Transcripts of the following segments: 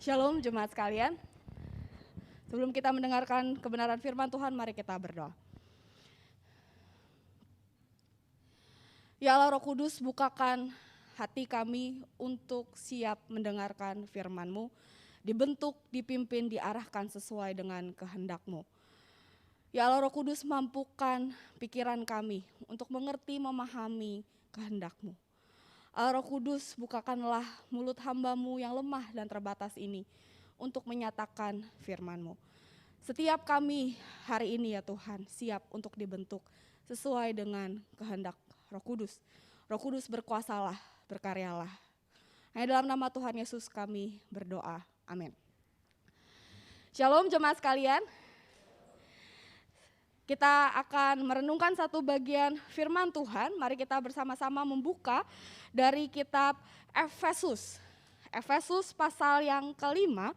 Shalom jemaat sekalian. Sebelum kita mendengarkan kebenaran firman Tuhan, mari kita berdoa. Ya Allah Roh Kudus, bukakan hati kami untuk siap mendengarkan firman-Mu, dibentuk, dipimpin, diarahkan sesuai dengan kehendak-Mu. Ya Allah Roh Kudus, mampukan pikiran kami untuk mengerti, memahami kehendak-Mu. Allah Roh Kudus, bukakanlah mulut hamba-Mu yang lemah dan terbatas ini untuk menyatakan firman-Mu. Setiap kami hari ini ya Tuhan, siap untuk dibentuk sesuai dengan kehendak Roh Kudus. Roh Kudus berkuasalah, berkaryalah. Hanya dalam nama Tuhan Yesus kami berdoa. Amin. Shalom jemaat sekalian. Kita akan merenungkan satu bagian firman Tuhan. Mari kita bersama-sama membuka dari kitab Efesus. Efesus pasal yang kelima.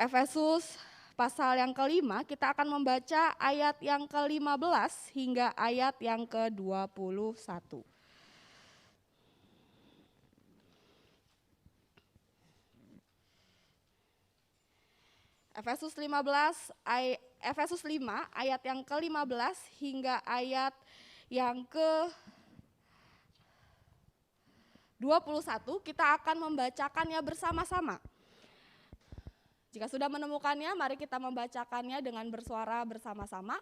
Efesus pasal yang kelima, kita akan membaca ayat yang ke-15 hingga ayat yang ke-21. Efesus 5 ayat yang ke-15 hingga ayat yang ke-21 kita akan membacakannya bersama-sama. Jika sudah menemukannya, mari kita membacakannya dengan bersuara bersama-sama.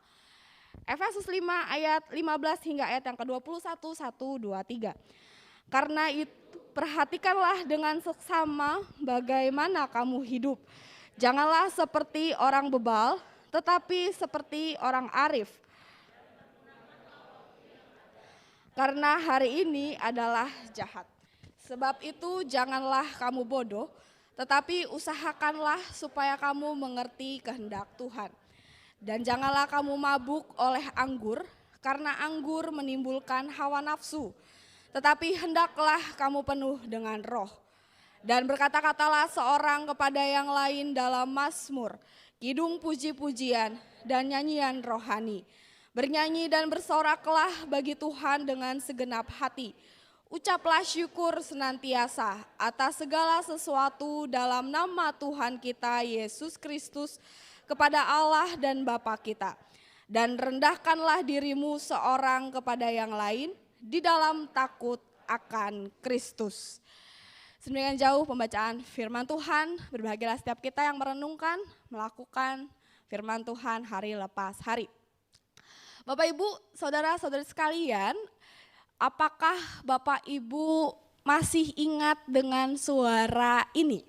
Efesus 5 ayat 15 hingga ayat yang ke-21, 1, 2, 3. Karena itu perhatikanlah dengan seksama bagaimana kamu hidup. Janganlah seperti orang bebal, tetapi seperti orang arif. Karena hari ini adalah jahat. Sebab itu janganlah kamu bodoh, tetapi usahakanlah supaya kamu mengerti kehendak Tuhan. Dan janganlah kamu mabuk oleh anggur, karena anggur menimbulkan hawa nafsu. Tetapi hendaklah kamu penuh dengan Roh. Dan berkata-katalah seorang kepada yang lain dalam mazmur, kidung puji-pujian dan nyanyian rohani. Bernyanyi dan bersoraklah bagi Tuhan dengan segenap hati. Ucaplah syukur senantiasa atas segala sesuatu dalam nama Tuhan kita Yesus Kristus kepada Allah dan Bapa kita. Dan rendahkanlah dirimu seorang kepada yang lain di dalam takut akan Kristus. Sedemikian jauh pembacaan firman Tuhan, berbahagialah setiap kita yang merenungkan, melakukan firman Tuhan hari lepas hari. Bapak Ibu, saudara-saudari sekalian, apakah Bapak Ibu masih ingat dengan suara ini?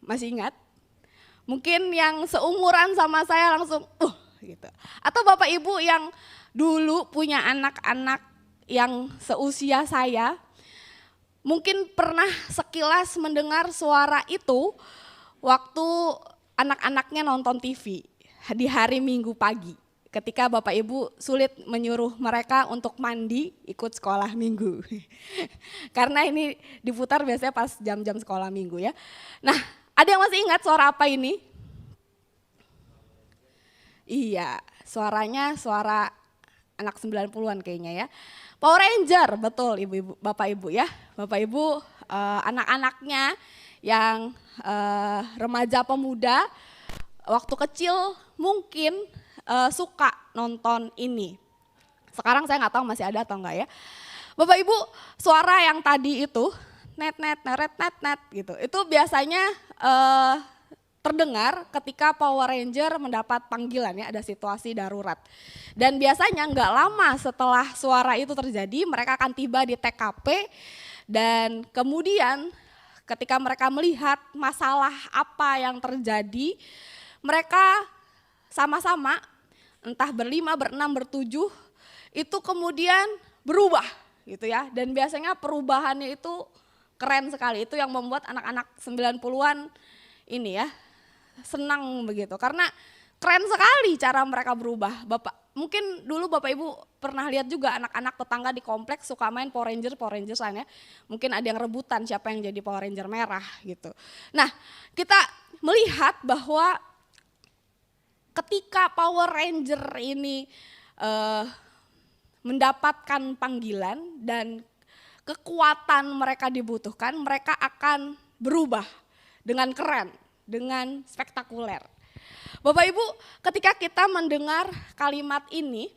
Masih ingat? Mungkin yang seumuran sama saya langsung gitu. Atau Bapak Ibu yang dulu punya anak-anak yang seusia saya, mungkin pernah sekilas mendengar suara itu waktu anak-anaknya nonton TV di hari Minggu pagi. Ketika Bapak Ibu sulit menyuruh mereka untuk mandi ikut sekolah minggu. Karena ini diputar biasanya pas jam-jam sekolah minggu ya. Nah, ada yang masih ingat suara apa ini? Iya, suaranya suara anak 90-an kayaknya ya. Power Ranger, betul ibu-ibu, bapak ibu ya. Bapak ibu anak-anaknya yang remaja pemuda waktu kecil mungkin suka nonton ini. Sekarang saya nggak tahu masih ada atau enggak ya. Bapak ibu, suara yang tadi itu net net neret net net gitu. Itu biasanya terdengar ketika Power Ranger mendapat panggilan ya, ada situasi darurat. Dan biasanya nggak lama setelah suara itu terjadi, mereka akan tiba di TKP dan kemudian ketika mereka melihat masalah apa yang terjadi, mereka sama-sama entah berlima, berenam, bertujuh itu kemudian berubah gitu ya. Dan biasanya perubahannya itu keren sekali, itu yang membuat anak-anak 90-an ini ya senang begitu, karena keren sekali cara mereka berubah. Mungkin dulu Bapak Ibu pernah lihat juga anak-anak tetangga di kompleks suka main Power Rangers-an ya. Mungkin ada yang rebutan siapa yang jadi Power Ranger merah gitu. Nah, kita melihat bahwa ketika Power Ranger ini mendapatkan panggilan dan kekuatan mereka dibutuhkan, mereka akan berubah dengan keren, dengan spektakuler. Bapak Ibu, ketika kita mendengar kalimat ini,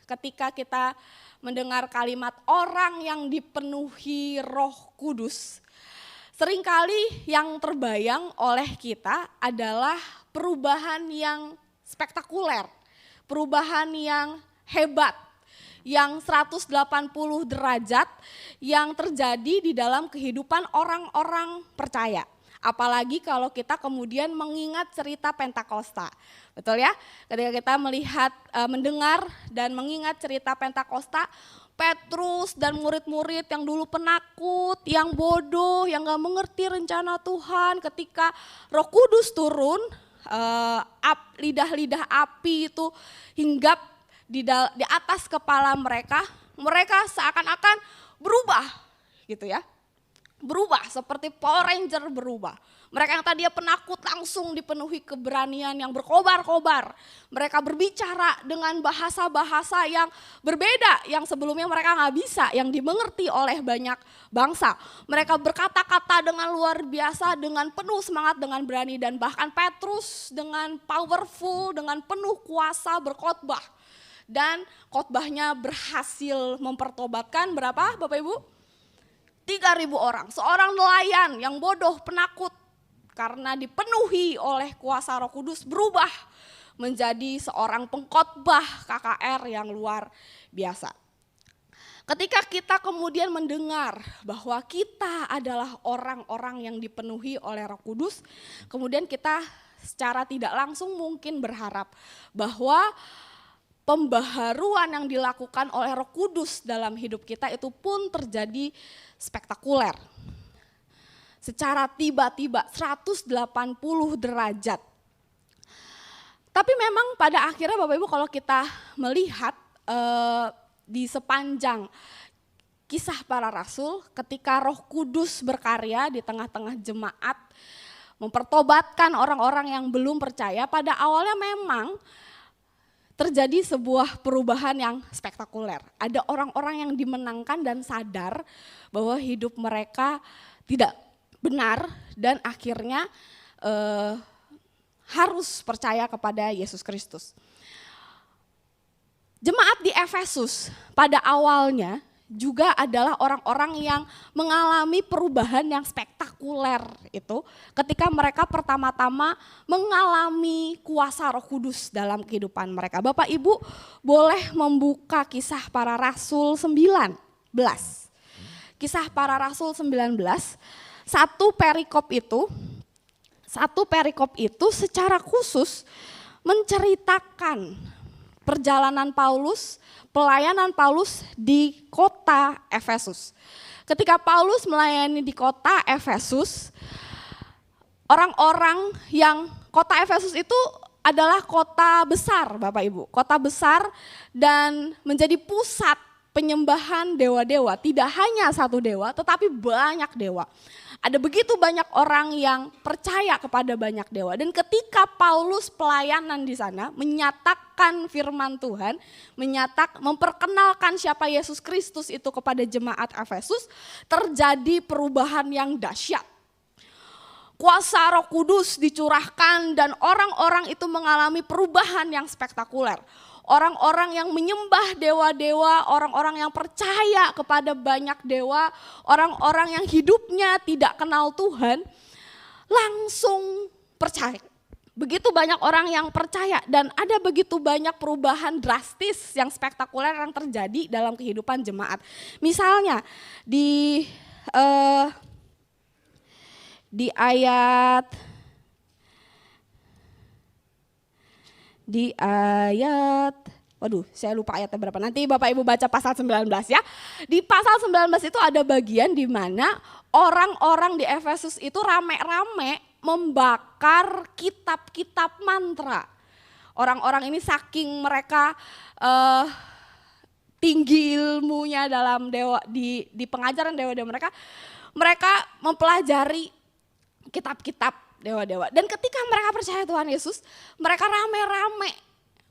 ketika kita mendengar kalimat orang yang dipenuhi Roh Kudus, seringkali yang terbayang oleh kita adalah perubahan yang spektakuler, perubahan yang hebat, yang 180 derajat yang terjadi di dalam kehidupan orang-orang percaya. Apalagi kalau kita kemudian mengingat cerita Pentakosta. Betul ya? Ketika kita melihat, mendengar dan mengingat cerita Pentakosta, Petrus dan murid-murid yang dulu penakut, yang bodoh, yang gak mengerti rencana Tuhan, ketika Roh Kudus turun, lidah-lidah api itu hinggap di atas kepala mereka, mereka seakan-akan berubah gitu ya. Berubah seperti Power Ranger berubah. Mereka yang tadinya penakut langsung dipenuhi keberanian yang berkobar-kobar. Mereka berbicara dengan bahasa-bahasa yang berbeda, yang sebelumnya mereka gak bisa, yang dimengerti oleh banyak bangsa. Mereka berkata-kata dengan luar biasa, dengan penuh semangat, dengan berani, dan bahkan Petrus dengan powerful, dengan penuh kuasa berkhotbah. Dan khotbahnya berhasil mempertobatkan berapa Bapak Ibu? 3.000 orang, seorang nelayan yang bodoh, penakut, karena dipenuhi oleh kuasa Roh Kudus berubah menjadi seorang pengkhotbah KKR yang luar biasa. Ketika kita kemudian mendengar bahwa kita adalah orang-orang yang dipenuhi oleh Roh Kudus, kemudian kita secara tidak langsung mungkin berharap bahwa pembaharuan yang dilakukan oleh Roh Kudus dalam hidup kita itu pun terjadi spektakuler. Secara tiba-tiba 180 derajat. Tapi memang pada akhirnya Bapak Ibu kalau kita melihat di sepanjang kisah para rasul, ketika Roh Kudus berkarya di tengah-tengah jemaat, mempertobatkan orang-orang yang belum percaya, pada awalnya memang terjadi sebuah perubahan yang spektakuler. Ada orang-orang yang dimenangkan dan sadar bahwa hidup mereka tidak benar dan akhirnya harus percaya kepada Yesus Kristus. Jemaat di Efesus pada awalnya juga adalah orang-orang yang mengalami perubahan yang spektakuler itu ketika mereka pertama-tama mengalami kuasa Roh Kudus dalam kehidupan mereka. Bapak Ibu boleh membuka Kisah Para Rasul 19. Kisah Para Rasul 19, satu perikop itu secara khusus menceritakan perjalanan Paulus, pelayanan Paulus di kota Efesus. Ketika Paulus melayani di kota Efesus, orang-orang yang kota Efesus itu adalah kota besar Bapak Ibu. Kota besar dan menjadi pusat penyembahan dewa-dewa. Tidak hanya satu dewa tetapi banyak dewa. Ada begitu banyak orang yang percaya kepada banyak dewa. Dan ketika Paulus pelayanan di sana menyatakan firman Tuhan, memperkenalkan siapa Yesus Kristus itu kepada jemaat Efesus, terjadi perubahan yang dahsyat. Kuasa Roh Kudus dicurahkan dan orang-orang itu mengalami perubahan yang spektakuler. Orang-orang yang menyembah dewa-dewa, orang-orang yang percaya kepada banyak dewa, orang-orang yang hidupnya tidak kenal Tuhan, langsung percaya. Begitu banyak orang yang percaya dan ada begitu banyak perubahan drastis yang spektakuler yang terjadi dalam kehidupan jemaat. Misalnya di ayat saya lupa ayatnya berapa. Nanti Bapak Ibu baca pasal 19 ya. Di pasal 19 itu ada bagian di mana orang-orang di Efesus itu rame-rame membakar kitab-kitab mantra. Orang-orang ini saking mereka tinggi ilmunya dalam di pengajaran dewa-dewa mereka, mereka mempelajari kitab-kitab dewa-dewa. Dan ketika mereka percaya Tuhan Yesus, mereka rame-rame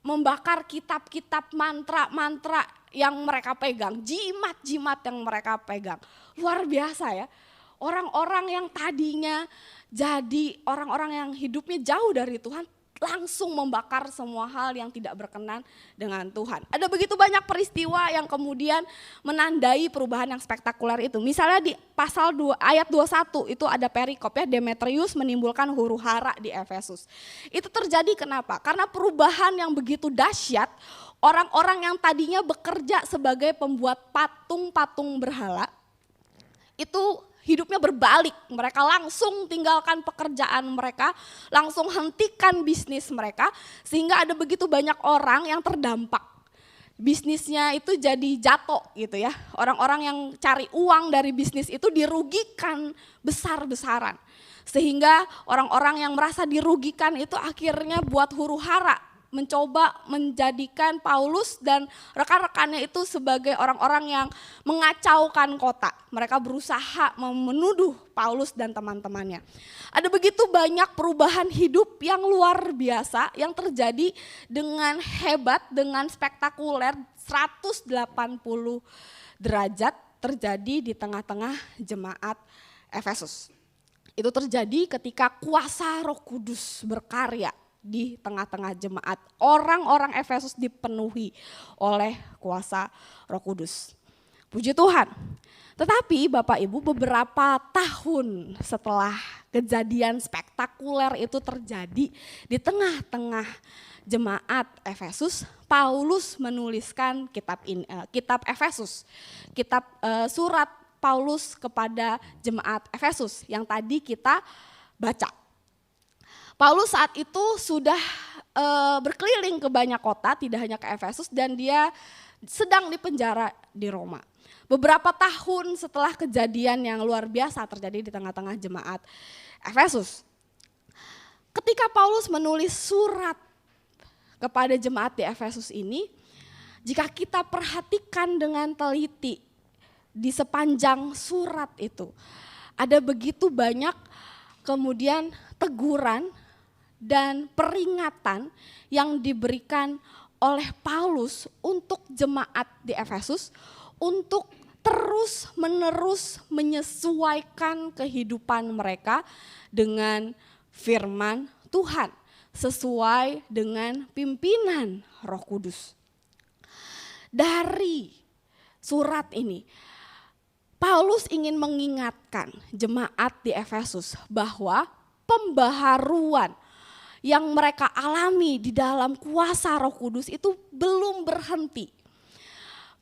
membakar kitab-kitab mantra-mantra yang mereka pegang, jimat-jimat yang mereka pegang. Luar biasa ya. Orang-orang yang tadinya jadi orang-orang yang hidupnya jauh dari Tuhan, langsung membakar semua hal yang tidak berkenan dengan Tuhan. Ada begitu banyak peristiwa yang kemudian menandai perubahan yang spektakuler itu. Misalnya di pasal 2 ayat 21 itu ada perikop ya, Demetrius menimbulkan huru-hara di Efesus. Itu terjadi kenapa? Karena perubahan yang begitu dahsyat, orang-orang yang tadinya bekerja sebagai pembuat patung-patung berhala, itu hidupnya berbalik, mereka langsung tinggalkan pekerjaan mereka, langsung hentikan bisnis mereka, sehingga ada begitu banyak orang yang terdampak. Bisnisnya itu jadi jatuh gitu ya, orang-orang yang cari uang dari bisnis itu dirugikan besar-besaran. Sehingga orang-orang yang merasa dirugikan itu akhirnya buat huru-hara, mencoba menjadikan Paulus dan rekan-rekannya itu sebagai orang-orang yang mengacaukan kota. Mereka berusaha menuduh Paulus dan teman-temannya. Ada begitu banyak perubahan hidup yang luar biasa yang terjadi dengan hebat, dengan spektakuler 180 derajat terjadi di tengah-tengah jemaat Efesus. Itu terjadi ketika kuasa Roh Kudus berkarya di tengah-tengah jemaat. Orang-orang Efesus dipenuhi oleh kuasa Roh Kudus. Puji Tuhan. Tetapi Bapak Ibu, beberapa tahun setelah kejadian spektakuler itu terjadi di tengah-tengah jemaat Efesus, Paulus menuliskan kitab Efesus, surat Paulus kepada jemaat Efesus yang tadi kita baca. Paulus saat itu sudah berkeliling ke banyak kota, tidak hanya ke Efesus, dan dia sedang dipenjara di Roma. Beberapa tahun setelah kejadian yang luar biasa terjadi di tengah-tengah jemaat Efesus. Ketika Paulus menulis surat kepada jemaat di Efesus ini, jika kita perhatikan dengan teliti di sepanjang surat itu, ada begitu banyak kemudian teguran dan peringatan yang diberikan oleh Paulus untuk jemaat di Efesus untuk terus-menerus menyesuaikan kehidupan mereka dengan firman Tuhan sesuai dengan pimpinan Roh Kudus. Dari surat ini, Paulus ingin mengingatkan jemaat di Efesus bahwa pembaharuan yang mereka alami di dalam kuasa Roh Kudus itu belum berhenti.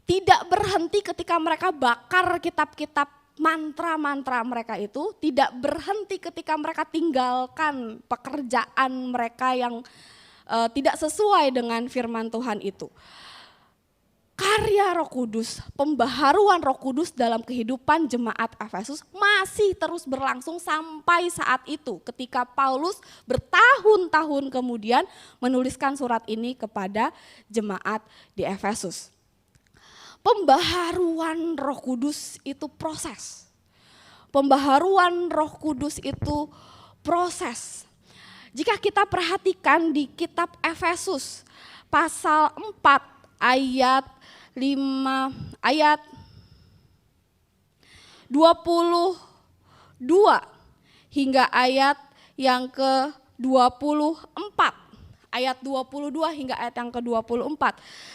Tidak berhenti ketika mereka bakar kitab-kitab mantra-mantra mereka itu, tidak berhenti ketika mereka tinggalkan pekerjaan mereka yang tidak sesuai dengan firman Tuhan itu. Karya Roh Kudus, pembaharuan Roh Kudus dalam kehidupan jemaat Efesus masih terus berlangsung sampai saat itu ketika Paulus bertahun-tahun kemudian menuliskan surat ini kepada jemaat di Efesus. Pembaharuan Roh Kudus itu proses. Pembaharuan Roh Kudus itu proses. Jika kita perhatikan di kitab Efesus pasal 4 ayat 22 hingga ayat yang ke-24. Ayat 22 hingga ayat yang ke-24.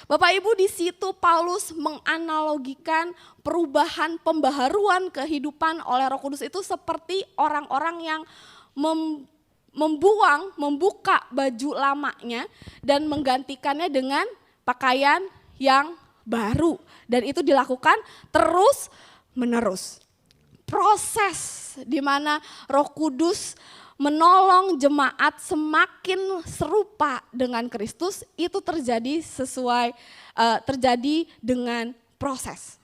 Bapak Ibu, di situ Paulus menganalogikan perubahan pembaharuan kehidupan oleh Roh Kudus itu seperti orang-orang yang membuka baju lamanya dan menggantikannya dengan pakaian yang baru, dan itu dilakukan terus menerus. Proses di mana Roh Kudus menolong jemaat semakin serupa dengan Kristus itu terjadi dengan proses.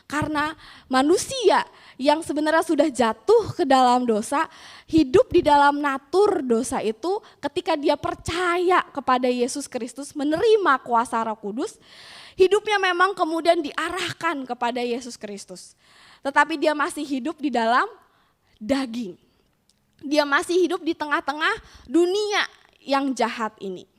Karena manusia yang sebenarnya sudah jatuh ke dalam dosa, hidup di dalam natur dosa itu ketika dia percaya kepada Yesus Kristus, menerima kuasa Roh Kudus, hidupnya memang kemudian diarahkan kepada Yesus Kristus. Tetapi dia masih hidup di dalam daging. Dia masih hidup di tengah-tengah dunia yang jahat ini.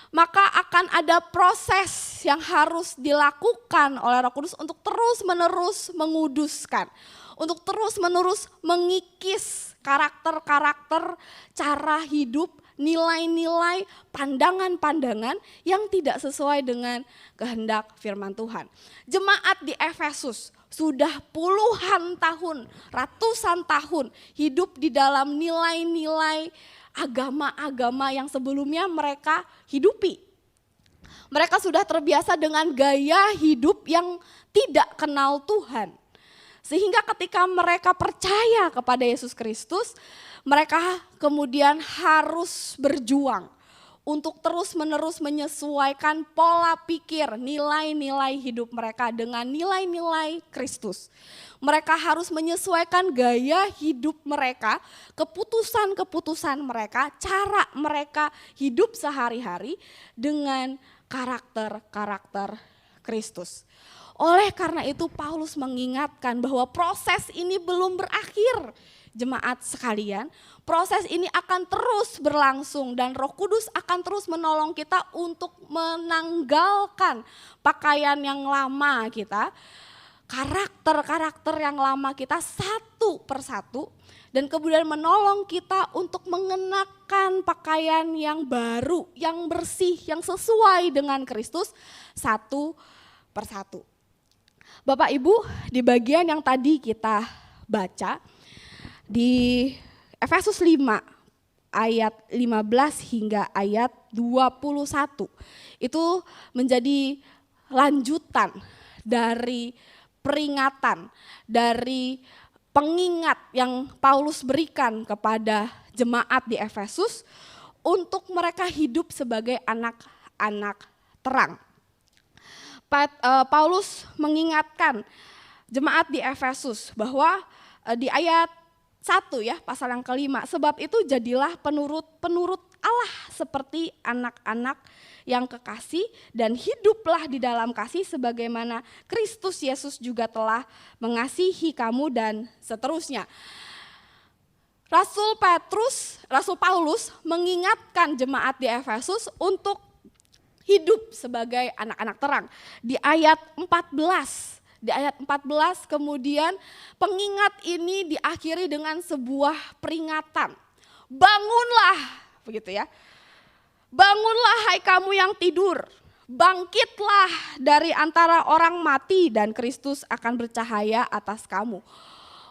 Maka akan ada proses yang harus dilakukan oleh Roh Kudus untuk terus-menerus menguduskan, untuk terus-menerus mengikis karakter-karakter, cara hidup, nilai-nilai, pandangan-pandangan yang tidak sesuai dengan kehendak firman Tuhan. Jemaat di Efesus sudah puluhan tahun, ratusan tahun hidup di dalam nilai-nilai agama-agama yang sebelumnya mereka hidupi. Mereka sudah terbiasa dengan gaya hidup yang tidak kenal Tuhan. Sehingga ketika mereka percaya kepada Yesus Kristus, mereka kemudian harus berjuang untuk terus-menerus menyesuaikan pola pikir, nilai-nilai hidup mereka dengan nilai-nilai Kristus. Mereka harus menyesuaikan gaya hidup mereka, keputusan-keputusan mereka, cara mereka hidup sehari-hari dengan karakter-karakter Kristus. Oleh karena itu Paulus mengingatkan bahwa proses ini belum berakhir. Jemaat sekalian, proses ini akan terus berlangsung dan Roh Kudus akan terus menolong kita untuk menanggalkan pakaian yang lama kita, karakter-karakter yang lama kita satu persatu, dan kemudian menolong kita untuk mengenakan pakaian yang baru, yang bersih, yang sesuai dengan Kristus satu persatu. Bapak Ibu, di bagian yang tadi kita baca, di Efesus 5 ayat 15 hingga ayat 21 itu menjadi lanjutan dari peringatan, dari pengingat yang Paulus berikan kepada jemaat di Efesus untuk mereka hidup sebagai anak-anak terang. Paulus mengingatkan jemaat di Efesus bahwa di ayat 1 ya, pasal yang kelima, sebab itu jadilah penurut Allah seperti anak-anak yang kekasih dan hiduplah di dalam kasih sebagaimana Kristus Yesus juga telah mengasihi kamu dan seterusnya. Rasul Paulus mengingatkan jemaat di Efesus untuk hidup sebagai anak-anak terang. Di ayat 14 kemudian pengingat ini diakhiri dengan sebuah peringatan. Bangunlah, begitu ya. Bangunlah hai kamu yang tidur, bangkitlah dari antara orang mati dan Kristus akan bercahaya atas kamu.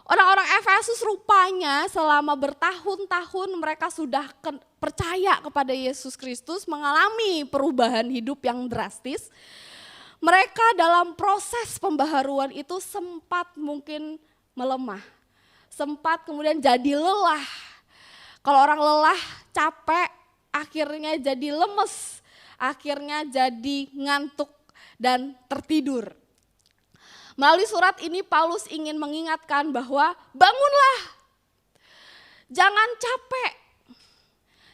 Orang-orang Efesus rupanya selama bertahun-tahun mereka sudah percaya kepada Yesus Kristus, mengalami perubahan hidup yang drastis. Mereka dalam proses pembaharuan itu sempat mungkin melemah, sempat kemudian jadi lelah. Kalau orang lelah, capek, akhirnya jadi lemes, akhirnya jadi ngantuk dan tertidur. Melalui surat ini Paulus ingin mengingatkan bahwa bangunlah, jangan capek,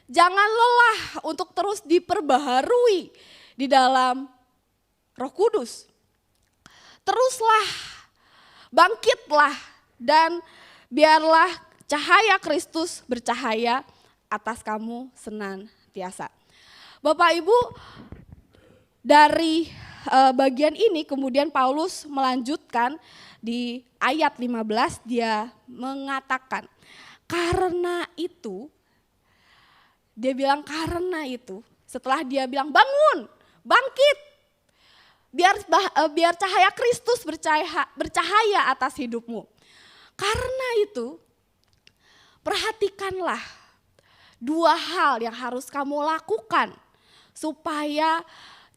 jangan lelah untuk terus diperbaharui di dalam Roh Kudus. Teruslah, bangkitlah dan biarlah cahaya Kristus bercahaya atas kamu senantiasa. Bapak Ibu, dari bagian ini kemudian Paulus melanjutkan di ayat 15, dia mengatakan karena itu, dia bilang karena itu, setelah dia bilang bangun, bangkit, biar cahaya Kristus bercahaya atas hidupmu. Karena itu, perhatikanlah dua hal yang harus kamu lakukan supaya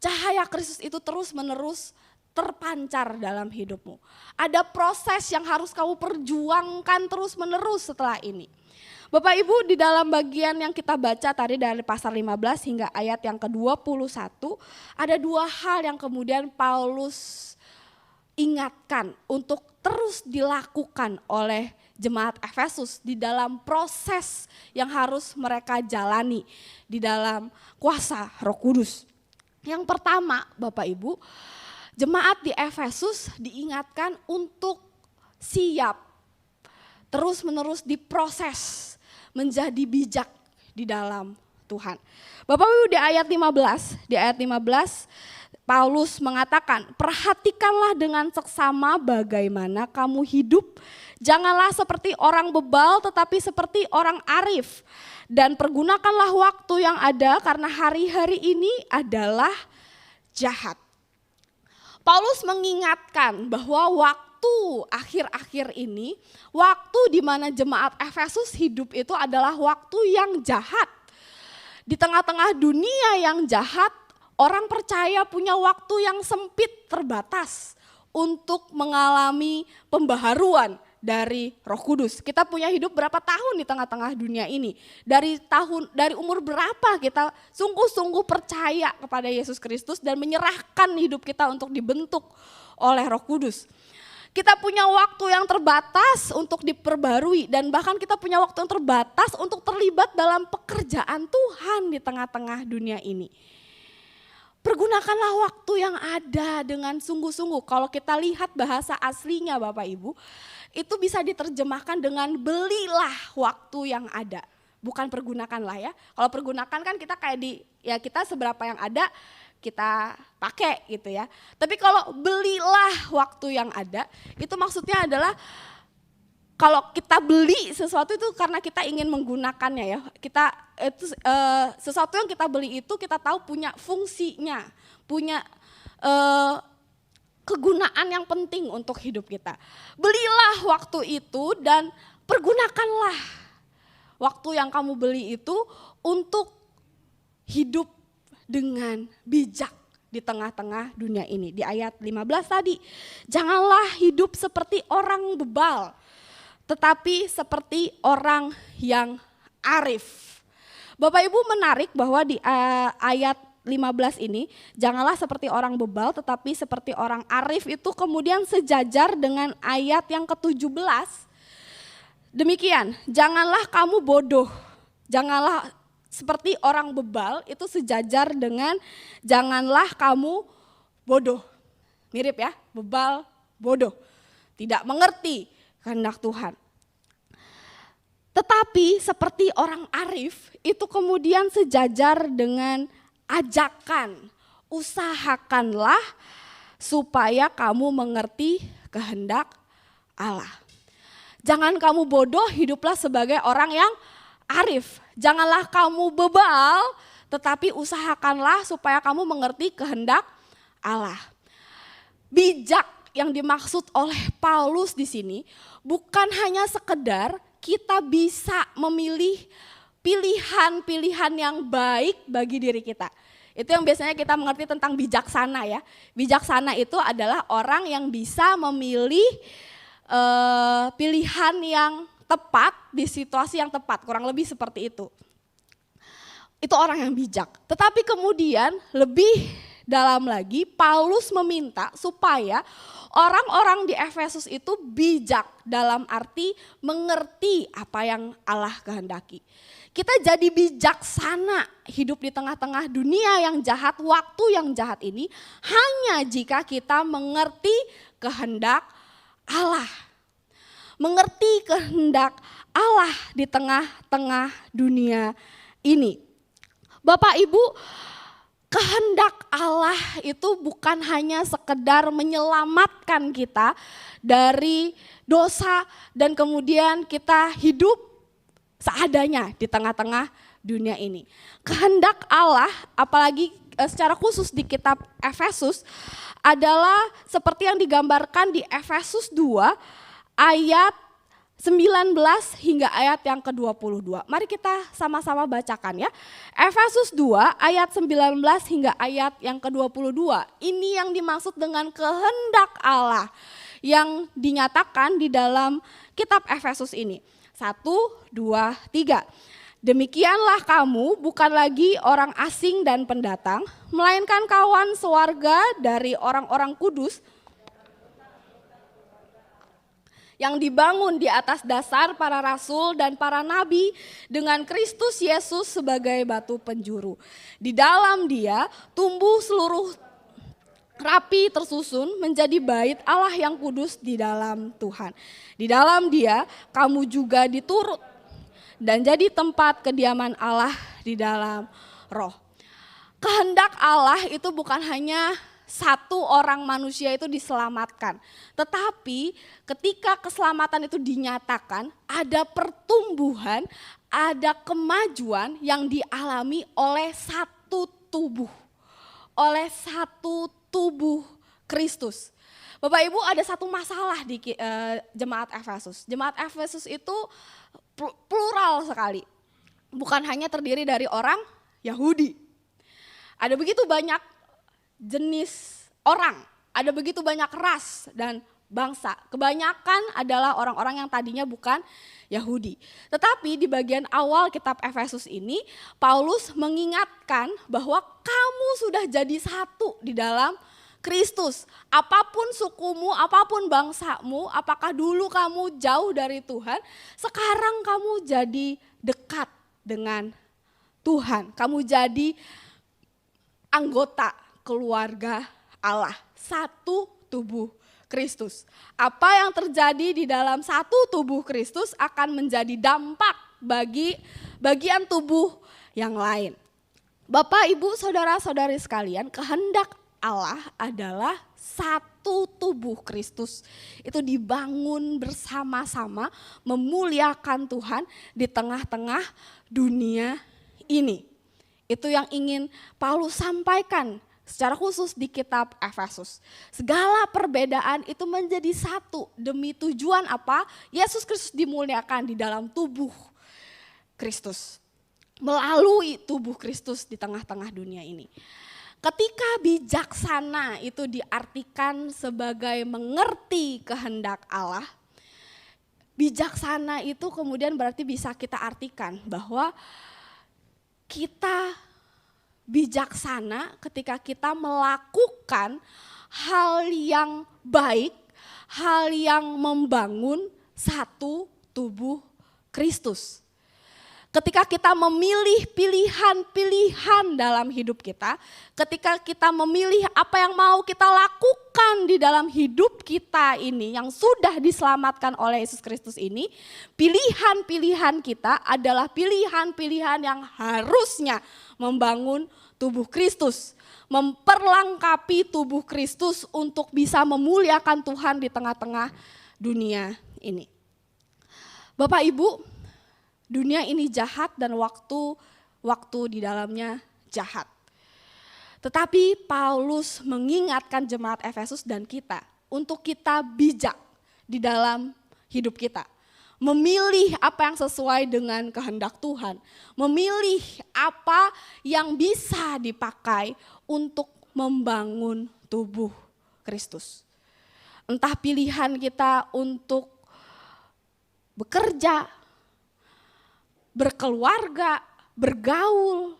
cahaya Kristus itu terus-menerus terpancar dalam hidupmu. Ada proses yang harus kamu perjuangkan terus-menerus setelah ini. Bapak Ibu, di dalam bagian yang kita baca tadi dari pasal 15 hingga ayat yang ke-21, ada dua hal yang kemudian Paulus ingatkan untuk terus dilakukan oleh jemaat Efesus di dalam proses yang harus mereka jalani di dalam kuasa Roh Kudus. Yang pertama, Bapak Ibu, jemaat di Efesus diingatkan untuk siap terus-menerus diproses menjadi bijak di dalam Tuhan. Bapak Ibu, di ayat 15 Paulus mengatakan, perhatikanlah dengan seksama bagaimana kamu hidup. Janganlah seperti orang bebal tetapi seperti orang arif. Dan pergunakanlah waktu yang ada karena hari-hari ini adalah jahat. Paulus mengingatkan bahwa waktu akhir-akhir ini, waktu di mana jemaat Efesus hidup itu adalah waktu yang jahat. Di tengah-tengah dunia yang jahat, orang percaya punya waktu yang sempit, terbatas untuk mengalami pembaharuan dari Roh Kudus. Kita punya hidup berapa tahun di tengah-tengah dunia ini? Dari umur berapa kita sungguh-sungguh percaya kepada Yesus Kristus dan menyerahkan hidup kita untuk dibentuk oleh Roh Kudus. Kita punya waktu yang terbatas untuk diperbarui dan bahkan kita punya waktu yang terbatas untuk terlibat dalam pekerjaan Tuhan di tengah-tengah dunia ini. Pergunakanlah waktu yang ada dengan sungguh-sungguh. Kalau kita lihat bahasa aslinya Bapak Ibu, itu bisa diterjemahkan dengan belilah waktu yang ada. Bukan pergunakanlah ya. Kalau pergunakan kan kita kayak kita seberapa yang ada kita pakai gitu ya. Tapi kalau belilah waktu yang ada, itu maksudnya adalah kalau kita beli sesuatu itu karena kita ingin menggunakannya ya. Sesuatu yang kita beli itu kita tahu punya fungsinya, punya kegunaan yang penting untuk hidup kita. Belilah waktu itu dan pergunakanlah waktu yang kamu beli itu untuk hidup dengan bijak di tengah-tengah dunia ini. Di ayat 15 tadi, janganlah hidup seperti orang bebal, tetapi seperti orang yang arif. Bapak Ibu menarik bahwa di ayat 15 ini, janganlah seperti orang bebal tetapi seperti orang arif itu kemudian sejajar dengan ayat yang ke-17. Demikian, janganlah kamu bodoh, janganlah seperti orang bebal itu sejajar dengan janganlah kamu bodoh. Mirip ya, bebal, bodoh. Tidak mengerti kehendak Tuhan. Tetapi seperti orang arif itu kemudian sejajar dengan ajakan, usahakanlah supaya kamu mengerti kehendak Allah. Jangan kamu bodoh, hiduplah sebagai orang yang arif. Janganlah kamu bebal, tetapi usahakanlah supaya kamu mengerti kehendak Allah. Bijak yang dimaksud oleh Paulus di sini bukan hanya sekedar kita bisa memilih pilihan-pilihan yang baik bagi diri kita. Itu yang biasanya kita mengerti tentang bijaksana ya. Bijaksana itu adalah orang yang bisa memilih pilihan yang tepat di situasi yang tepat, kurang lebih seperti itu. Itu orang yang bijak. Tetapi kemudian lebih dalam lagi Paulus meminta supaya orang-orang di Efesus itu bijak dalam arti mengerti apa yang Allah kehendaki. Kita jadi bijaksana hidup di tengah-tengah dunia yang jahat, waktu yang jahat ini hanya jika kita mengerti kehendak Allah. Mengerti kehendak Allah di tengah-tengah dunia ini. Bapak Ibu, kehendak Allah itu bukan hanya sekedar menyelamatkan kita dari dosa dan kemudian kita hidup seadanya di tengah-tengah dunia ini. Kehendak Allah, apalagi secara khusus di kitab Efesus, adalah seperti yang digambarkan di Efesus 2 ayat 19 hingga ayat yang ke-22. Mari kita sama-sama bacakan ya. Efesus 2 ayat 19 hingga ayat yang ke-22. Ini yang dimaksud dengan kehendak Allah yang dinyatakan di dalam kitab Efesus ini. 1, 2, 3. Demikianlah kamu bukan lagi orang asing dan pendatang, melainkan kawan sewarga dari orang-orang kudus yang dibangun di atas dasar para rasul dan para nabi dengan Kristus Yesus sebagai batu penjuru. Di dalam Dia tumbuh seluruh rapi tersusun menjadi bait Allah yang kudus di dalam Tuhan. Di dalam Dia kamu juga diturut dan jadi tempat kediaman Allah di dalam Roh. Kehendak Allah itu bukan hanya satu orang manusia itu diselamatkan. Tetapi ketika keselamatan itu dinyatakan, ada pertumbuhan, ada kemajuan yang dialami oleh satu tubuh. Oleh satu tubuh Kristus. Bapak Ibu, ada satu masalah di jemaat Efesus. Jemaat Efesus itu plural sekali. Bukan hanya terdiri dari orang Yahudi. Ada begitu banyak jenis orang, ada begitu banyak ras dan bangsa. Kebanyakan adalah orang-orang yang tadinya bukan Yahudi. Tetapi di bagian awal kitab Efesus ini, Paulus mengingatkan bahwa kamu sudah jadi satu di dalam Kristus. Apapun sukumu, apapun bangsamu, apakah dulu kamu jauh dari Tuhan, sekarang kamu jadi dekat dengan Tuhan. Kamu jadi anggota keluarga Allah, satu tubuh Kristus. Apa yang terjadi di dalam satu tubuh Kristus akan menjadi dampak bagi bagian tubuh yang lain. Bapak, Ibu, saudara-saudari sekalian, kehendak Allah adalah satu tubuh Kristus. Itu dibangun bersama-sama memuliakan Tuhan di tengah-tengah dunia ini. Itu yang ingin Paulus sampaikan secara khusus di kitab Efesus. Segala perbedaan itu menjadi satu demi tujuan apa? Yesus Kristus dimuliakan di dalam tubuh Kristus. Melalui tubuh Kristus di tengah-tengah dunia ini. Ketika bijaksana itu diartikan sebagai mengerti kehendak Allah, bijaksana itu kemudian berarti bisa kita artikan bahwa kita bijaksana ketika kita melakukan hal yang baik, hal yang membangun satu tubuh Kristus. Ketika kita memilih pilihan-pilihan dalam hidup kita, ketika kita memilih apa yang mau kita lakukan di dalam hidup kita ini yang sudah diselamatkan oleh Yesus Kristus ini, pilihan-pilihan kita adalah pilihan-pilihan yang harusnya membangun tubuh Kristus, memperlengkapi tubuh Kristus untuk bisa memuliakan Tuhan di tengah-tengah dunia ini. Bapak Ibu, dunia ini jahat dan waktu di dalamnya jahat. Tetapi Paulus mengingatkan jemaat Efesus dan kita untuk kita bijak di dalam hidup kita. Memilih apa yang sesuai dengan kehendak Tuhan. Memilih apa yang bisa dipakai untuk membangun tubuh Kristus. Entah pilihan kita untuk bekerja, berkeluarga, bergaul,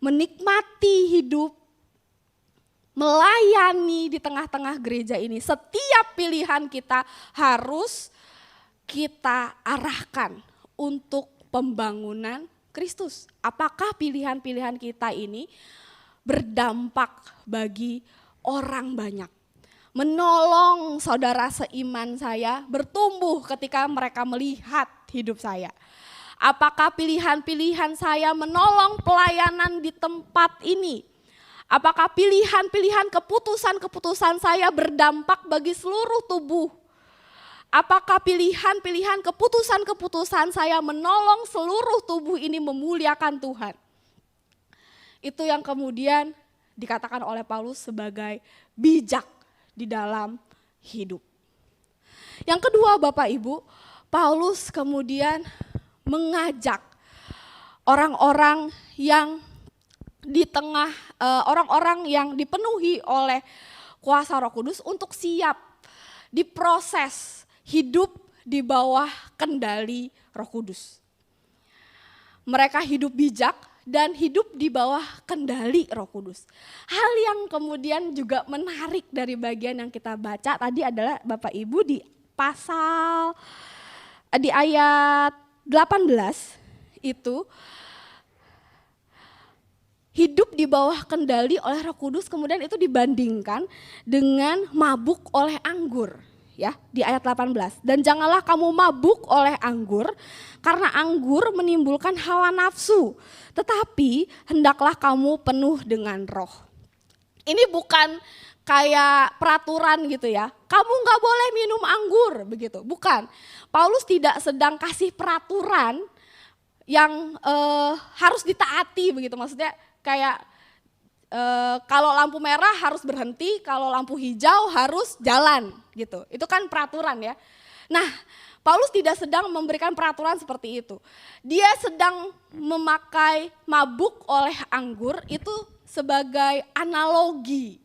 menikmati hidup, melayani di tengah-tengah gereja ini. Setiap pilihan kita harus kita arahkan untuk pembangunan Kristus. Apakah pilihan-pilihan kita ini berdampak bagi orang banyak? Menolong saudara seiman saya bertumbuh ketika mereka melihat hidup saya. Apakah pilihan-pilihan saya menolong pelayanan di tempat ini? Apakah pilihan-pilihan keputusan-keputusan saya berdampak bagi seluruh tubuh? Apakah pilihan-pilihan keputusan-keputusan saya menolong seluruh tubuh ini memuliakan Tuhan? Itu yang kemudian dikatakan oleh Paulus sebagai bijak di dalam hidup. Yang kedua, Bapak Ibu, Paulus kemudian mengajak orang-orang yang di tengah orang-orang yang dipenuhi oleh kuasa Roh Kudus untuk siap diproses hidup di bawah kendali Roh Kudus. Mereka hidup bijak dan hidup di bawah kendali Roh Kudus. Hal yang kemudian juga menarik dari bagian yang kita baca tadi adalah Bapak Ibu di di ayat 18 itu hidup di bawah kendali oleh Roh Kudus, kemudian itu dibandingkan dengan mabuk oleh anggur, ya, di ayat 18. Dan janganlah kamu mabuk oleh anggur, karena anggur menimbulkan hawa nafsu, tetapi hendaklah kamu penuh dengan Roh. Ini bukan kayak peraturan gitu ya, kamu gak boleh minum anggur begitu, bukan. Paulus tidak sedang kasih peraturan yang harus ditaati begitu, maksudnya kayak kalau lampu merah harus berhenti, kalau lampu hijau harus jalan gitu. Itu kan peraturan ya. Nah, Paulus tidak sedang memberikan peraturan seperti itu. Dia sedang memakai mabuk oleh anggur itu sebagai analogi,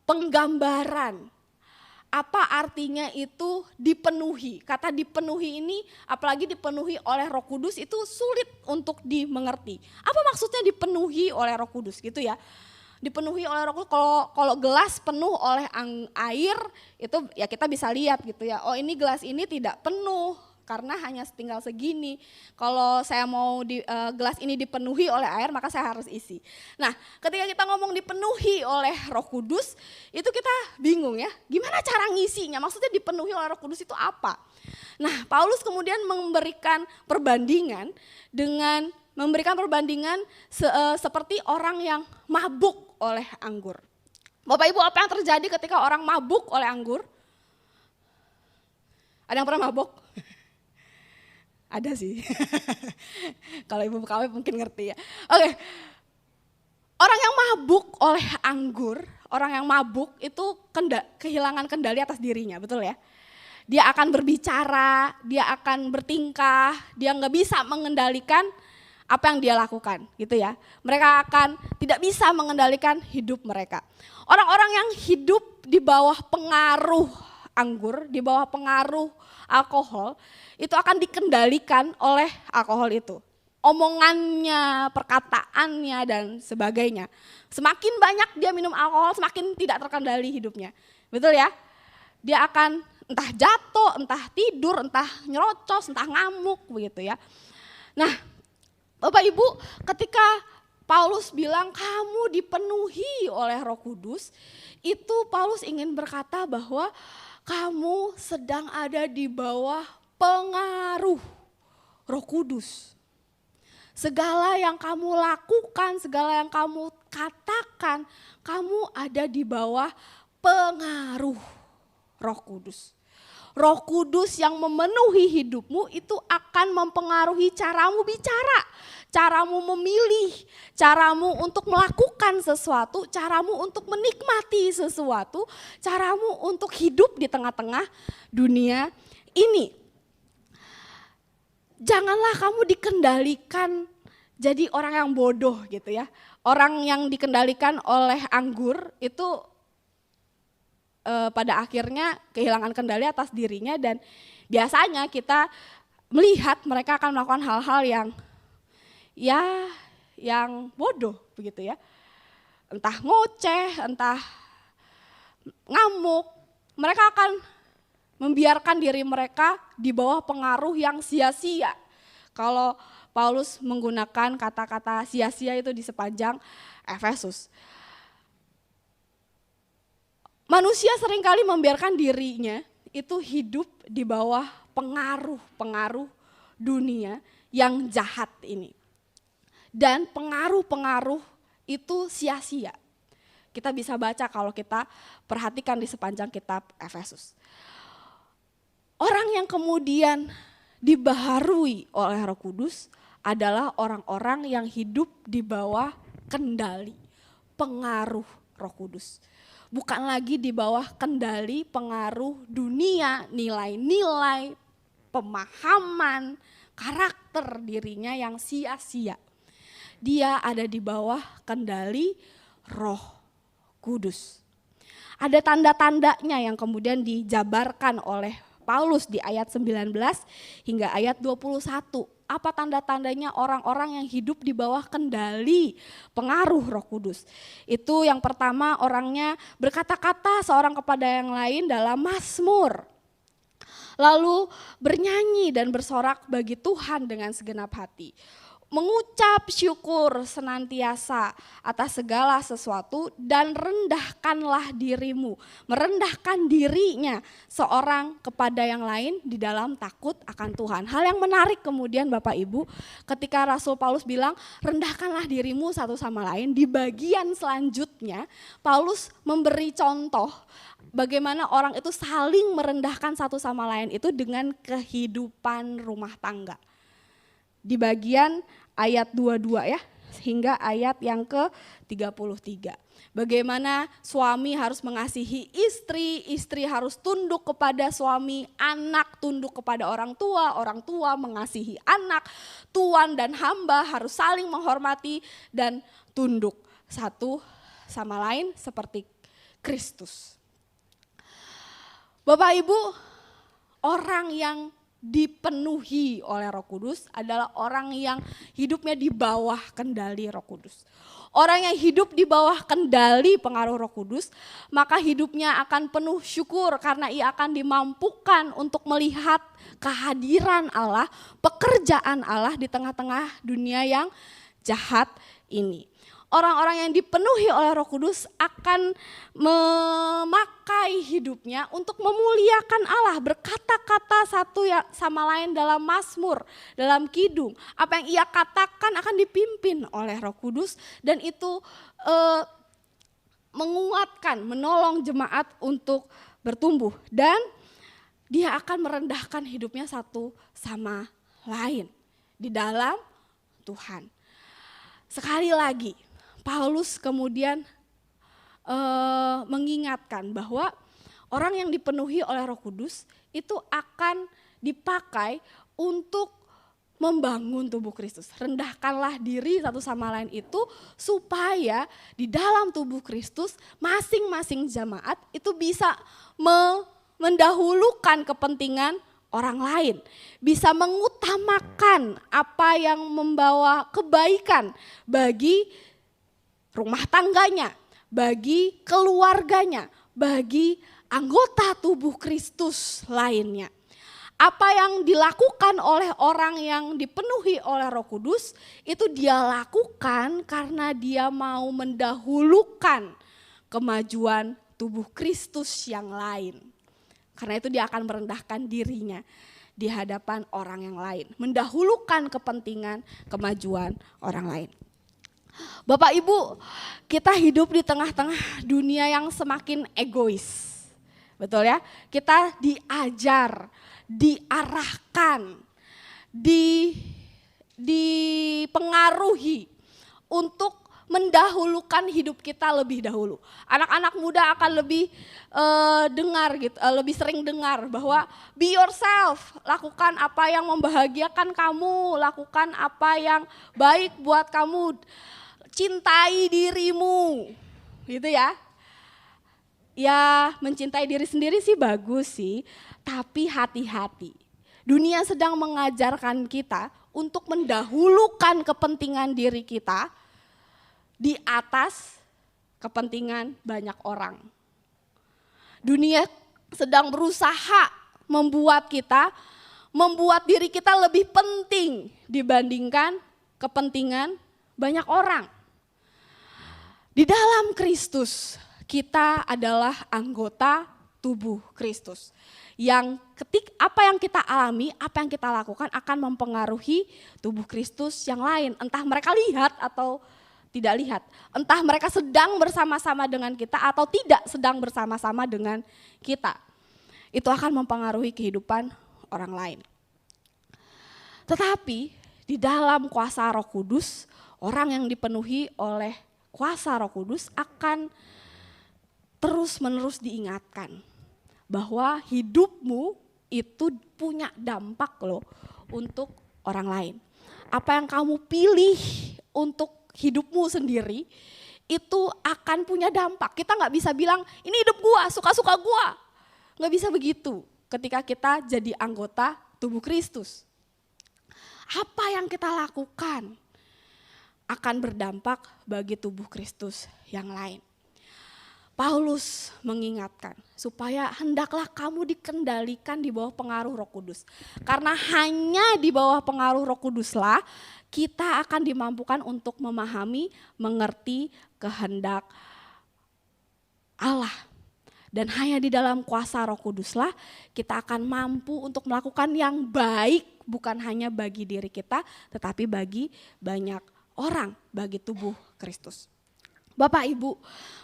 penggambaran. Apa artinya itu dipenuhi? Kata dipenuhi ini, apalagi dipenuhi oleh Roh Kudus, itu sulit untuk dimengerti. Apa maksudnya dipenuhi oleh Roh Kudus gitu ya? Dipenuhi oleh Roh Kudus, kalau gelas penuh oleh air itu ya kita bisa lihat gitu ya. Oh, ini gelas ini tidak penuh karena hanya tinggal segini. Kalau saya mau gelas ini dipenuhi oleh air, maka saya harus isi. Nah, ketika kita ngomong dipenuhi oleh Roh Kudus, itu kita bingung ya, gimana cara ngisinya? Maksudnya dipenuhi oleh Roh Kudus itu apa? Nah, Paulus kemudian memberikan perbandingan seperti orang yang mabuk oleh anggur. Bapak Ibu, apa yang terjadi ketika orang mabuk oleh anggur? Ada yang pernah mabuk? Ada sih, kalau ibu KW mungkin ngerti ya. Oke, orang yang mabuk oleh anggur, orang yang mabuk itu kehilangan kendali atas dirinya, betul ya. Dia akan berbicara, dia akan bertingkah, dia nggak bisa mengendalikan apa yang dia lakukan gitu ya. Mereka akan tidak bisa mengendalikan hidup mereka. Orang-orang yang hidup di bawah pengaruh anggur, di bawah pengaruh alkohol, itu akan dikendalikan oleh alkohol itu. Omongannya, perkataannya dan sebagainya. Semakin banyak dia minum alkohol, semakin tidak terkendali hidupnya. Betul ya? Dia akan entah jatuh, entah tidur, entah nyerocos, entah ngamuk begitu ya. Nah, Bapak Ibu, ketika Paulus bilang kamu dipenuhi oleh Roh Kudus, itu Paulus ingin berkata bahwa kamu sedang ada di bawah pengaruh Roh Kudus. Segala yang kamu lakukan, segala yang kamu katakan, kamu ada di bawah pengaruh Roh Kudus. Roh Kudus yang memenuhi hidupmu itu akan mempengaruhi caramu bicara, caramu memilih, caramu untuk melakukan sesuatu, caramu untuk menikmati sesuatu, caramu untuk hidup di tengah-tengah dunia ini. Janganlah kamu dikendalikan jadi orang yang bodoh gitu ya. Orang yang dikendalikan oleh anggur itu pada akhirnya kehilangan kendali atas dirinya, dan biasanya kita melihat mereka akan melakukan hal-hal yang bodoh begitu ya. Entah ngoceh, entah ngamuk, mereka akan membiarkan diri mereka di bawah pengaruh yang sia-sia. Kalau Paulus menggunakan kata-kata sia-sia itu di sepanjang Efesus. Manusia seringkali membiarkan dirinya itu hidup di bawah pengaruh-pengaruh dunia yang jahat ini. Dan pengaruh-pengaruh itu sia-sia. Kita bisa baca kalau kita perhatikan di sepanjang kitab Efesus. Orang yang kemudian dibaharui oleh Roh Kudus adalah orang-orang yang hidup di bawah kendali, pengaruh Roh Kudus. Bukan lagi di bawah kendali pengaruh dunia, nilai-nilai, pemahaman, karakter dirinya yang sia-sia. Dia ada di bawah kendali Roh Kudus. Ada tanda-tandanya yang kemudian dijabarkan oleh Paulus di ayat 19 hingga ayat 21. apa tanda-tandanya orang-orang yang hidup di bawah kendali pengaruh Roh Kudus. Itu yang pertama, orangnya berkata-kata seorang kepada yang lain dalam mazmur. Lalu bernyanyi dan bersorak bagi Tuhan dengan segenap hati. Mengucap syukur senantiasa atas segala sesuatu dan rendahkanlah dirimu. Merendahkan dirinya seorang kepada yang lain di dalam takut akan Tuhan. Hal yang menarik kemudian Bapak Ibu, ketika Rasul Paulus bilang rendahkanlah dirimu satu sama lain, di bagian selanjutnya Paulus memberi contoh bagaimana orang itu saling merendahkan satu sama lain itu dengan kehidupan rumah tangga. Di bagian ayat 22 ya, hingga ayat yang ke-33. Bagaimana suami harus mengasihi istri, istri harus tunduk kepada suami, anak tunduk kepada orang tua mengasihi anak, tuan dan hamba harus saling menghormati dan tunduk satu sama lain seperti Kristus. Bapak Ibu, orang yang dipenuhi oleh Roh Kudus adalah orang yang hidupnya di bawah kendali Roh Kudus. Orang yang hidup di bawah kendali pengaruh Roh Kudus, maka hidupnya akan penuh syukur karena ia akan dimampukan untuk melihat kehadiran Allah, pekerjaan Allah di tengah-tengah dunia yang jahat ini. Orang-orang yang dipenuhi oleh Roh Kudus akan memakai hidupnya untuk memuliakan Allah, berkata-kata satu sama lain dalam mazmur, dalam kidung. Apa yang ia katakan akan dipimpin oleh Roh Kudus dan itu menguatkan, menolong jemaat untuk bertumbuh dan dia akan merendahkan hidupnya satu sama lain di dalam Tuhan. Sekali lagi, Paulus kemudian mengingatkan bahwa orang yang dipenuhi oleh Roh Kudus itu akan dipakai untuk membangun tubuh Kristus. Rendahkanlah diri satu sama lain itu supaya di dalam tubuh Kristus masing-masing jemaat itu bisa mendahulukan kepentingan orang lain, bisa mengutamakan apa yang membawa kebaikan bagi rumah tangganya, bagi keluarganya, bagi anggota tubuh Kristus lainnya. Apa yang dilakukan oleh orang yang dipenuhi oleh Roh Kudus itu dia lakukan karena dia mau mendahulukan kemajuan tubuh Kristus yang lain. Karena itu dia akan merendahkan dirinya di hadapan orang yang lain, mendahulukan kepentingan kemajuan orang lain. Bapak Ibu, kita hidup di tengah-tengah dunia yang semakin egois. Betul ya? Kita diajar, diarahkan, dipengaruhi untuk mendahulukan hidup kita lebih dahulu. Anak-anak muda akan lebih dengar gitu, lebih sering dengar bahwa be yourself, lakukan apa yang membahagiakan kamu, lakukan apa yang baik buat kamu. Cintai dirimu, gitu ya. Ya mencintai diri sendiri sih bagus sih, tapi hati-hati. Dunia sedang mengajarkan kita untuk mendahulukan kepentingan diri kita di atas kepentingan banyak orang. Dunia sedang berusaha membuat diri kita lebih penting dibandingkan kepentingan banyak orang. Di dalam Kristus, kita adalah anggota tubuh Kristus. Yang apa yang kita alami, apa yang kita lakukan akan mempengaruhi tubuh Kristus yang lain. Entah mereka lihat atau tidak lihat. Entah mereka sedang bersama-sama dengan kita atau tidak sedang bersama-sama dengan kita. Itu akan mempengaruhi kehidupan orang lain. Tetapi di dalam kuasa Roh Kudus, orang yang dipenuhi oleh kuasa Roh Kudus akan terus-menerus diingatkan bahwa hidupmu itu punya dampak loh untuk orang lain. Apa yang kamu pilih untuk hidupmu sendiri itu akan punya dampak. Kita nggak bisa bilang ini hidup gua, suka-suka gua. Nggak bisa begitu ketika kita jadi anggota tubuh Kristus. apa yang kita lakukan akan berdampak bagi tubuh Kristus yang lain. Paulus mengingatkan supaya hendaklah kamu dikendalikan di bawah pengaruh Roh Kudus. Karena hanya di bawah pengaruh Roh Kuduslah kita akan dimampukan untuk memahami, mengerti kehendak Allah. Dan hanya di dalam kuasa Roh Kuduslah kita akan mampu untuk melakukan yang baik, bukan hanya bagi diri kita tetapi bagi banyak orang, bagi tubuh Kristus. Bapak Ibu,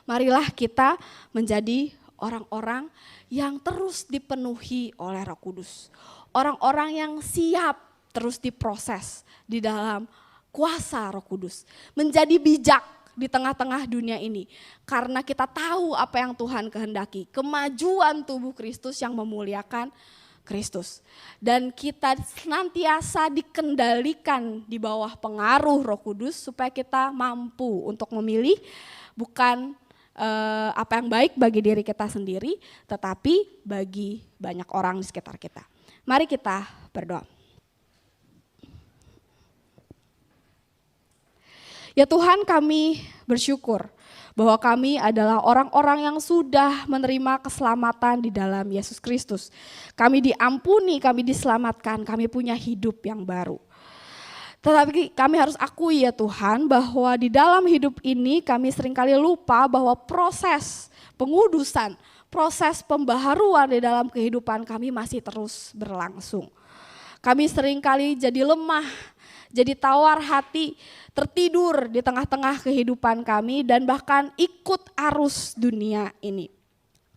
marilah kita menjadi orang-orang yang terus dipenuhi oleh Roh Kudus. Orang-orang yang siap terus diproses di dalam kuasa Roh Kudus. Menjadi bijak di tengah-tengah dunia ini. Karena kita tahu apa yang Tuhan kehendaki. Kemajuan tubuh Kristus yang memuliakan Kristus. Dan kita senantiasa dikendalikan di bawah pengaruh Roh Kudus supaya kita mampu untuk memilih bukan apa yang baik bagi diri kita sendiri, tetapi bagi banyak orang di sekitar kita. Mari kita berdoa. Ya Tuhan, kami bersyukur bahwa kami adalah orang-orang yang sudah menerima keselamatan di dalam Yesus Kristus. Kami diampuni, kami diselamatkan, kami punya hidup yang baru. Tetapi kami harus akui ya Tuhan bahwa di dalam hidup ini kami seringkali lupa bahwa proses pengudusan, proses pembaharuan di dalam kehidupan kami masih terus berlangsung. Kami seringkali jadi lemah, jadi tawar hati, tertidur di tengah-tengah kehidupan kami dan bahkan ikut arus dunia ini.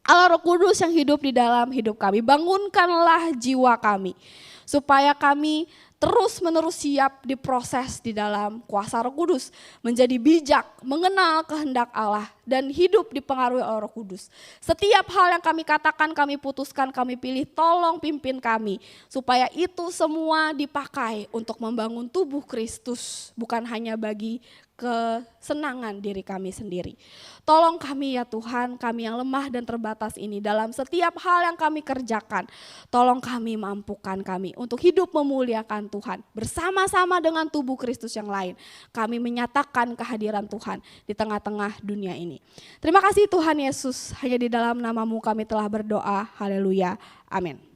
Allah Roh Kudus yang hidup di dalam hidup kami, bangunkanlah jiwa kami supaya kami terus-menerus siap diproses di dalam kuasa Roh Kudus, menjadi bijak, mengenal kehendak Allah dan hidup dipengaruhi oleh Roh Kudus. Setiap hal yang kami katakan, kami putuskan, kami pilih, tolong pimpin kami supaya itu semua dipakai untuk membangun tubuh Kristus, bukan hanya bagi kesenangan diri kami sendiri. Tolong kami ya Tuhan, kami yang lemah dan terbatas ini dalam setiap hal yang kami kerjakan. Tolong kami, mampukan kami untuk hidup memuliakan Tuhan. Bersama-sama dengan tubuh Kristus yang lain, kami menyatakan kehadiran Tuhan di tengah-tengah dunia ini. Terima kasih Tuhan Yesus, hanya di dalam nama-Mu kami telah berdoa. Haleluya. Amin.